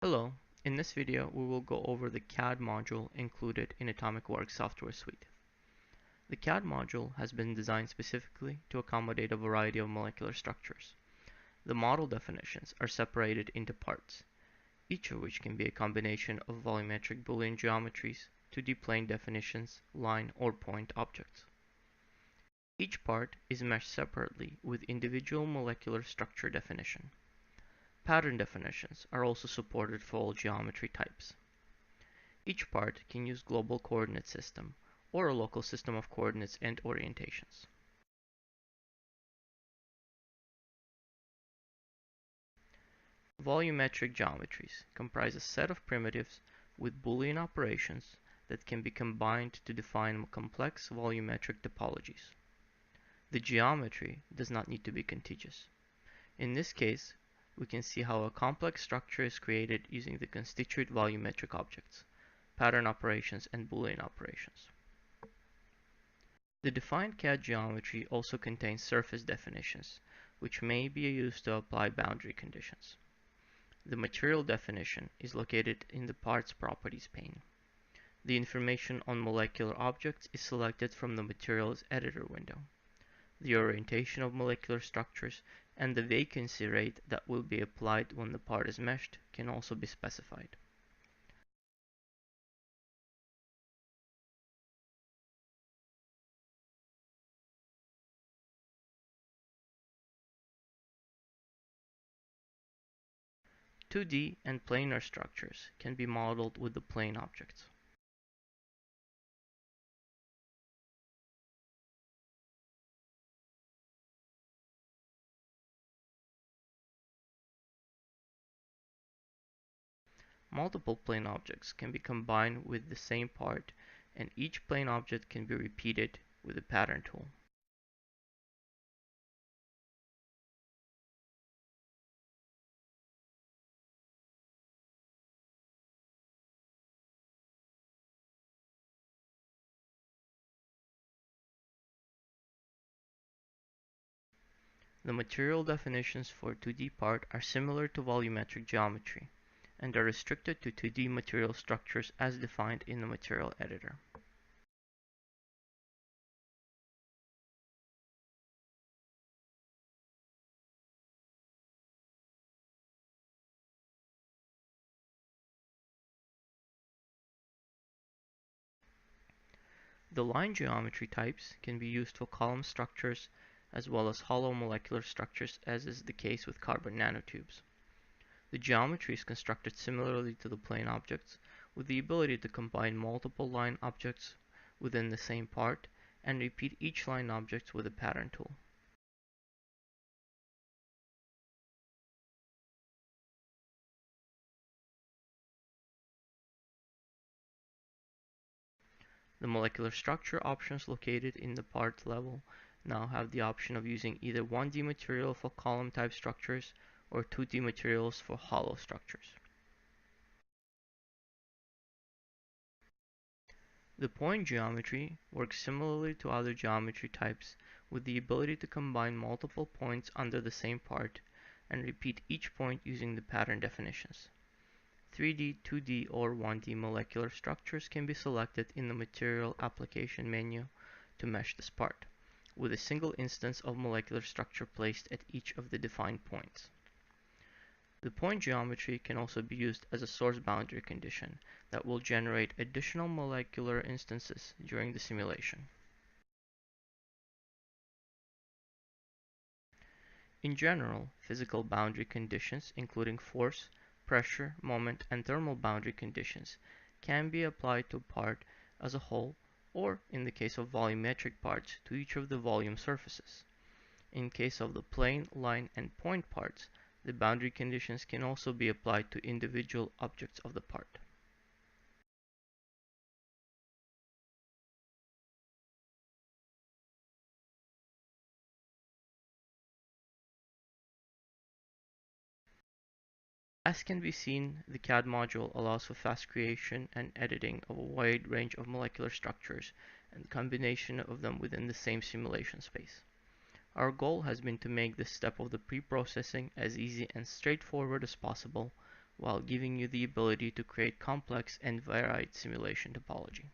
Hello, in this video we will go over the CAD module included in Atomic Works software suite. The CAD module has been designed specifically to accommodate a variety of molecular structures. The model definitions are separated into parts, each of which can be a combination of volumetric Boolean geometries, 2D plane definitions, line or point objects. Each part is meshed separately with individual molecular structure definition. Pattern definitions are also supported for all geometry types. Each part can use global coordinate system or a local system of coordinates and orientations. Volumetric geometries comprise a set of primitives with Boolean operations that can be combined to define complex volumetric topologies. The geometry does not need to be contiguous. In this case, we can see how a complex structure is created using the constituent volumetric objects, pattern operations, and Boolean operations. The defined CAD geometry also contains surface definitions, which may be used to apply boundary conditions. The material definition is located in the Parts Properties pane. The information on molecular objects is selected from the Materials Editor window. The orientation of molecular structures and the vacancy rate that will be applied when the part is meshed can also be specified. Two D and planar structures can be modeled with the plane objects. Multiple plane objects can be combined with the same part, and each plane object can be repeated with the pattern tool. The material definitions for 2D part are similar to volumetric geometry, and are restricted to 2D material structures as defined in the material editor. The line geometry types can be used for column structures as well as hollow molecular structures, as is the case with carbon nanotubes. The geometry is constructed similarly to the plane objects, with the ability to combine multiple line objects within the same part and repeat each line object with a pattern tool. The molecular structure options located in the part level now have the option of using either 1D material for column type structures or 2D materials for hollow structures. The point geometry works similarly to other geometry types, with the ability to combine multiple points under the same part and repeat each point using the pattern definitions. 3D, 2D, or 1D molecular structures can be selected in the Material Application menu to mesh this part, with a single instance of molecular structure placed at each of the defined points. The point geometry can also be used as a source boundary condition that will generate additional molecular instances during the simulation. In general, physical boundary conditions, including force, pressure, moment, and thermal boundary conditions, can be applied to a part as a whole, or, in the case of volumetric parts, to each of the volume surfaces. In case of the plane, line, and point parts, the boundary conditions can also be applied to individual objects of the part. As can be seen, the CAD module allows for fast creation and editing of a wide range of molecular structures and combination of them within the same simulation space. Our goal has been to make this step of the pre-processing as easy and straightforward as possible while giving you the ability to create complex and varied simulation topology.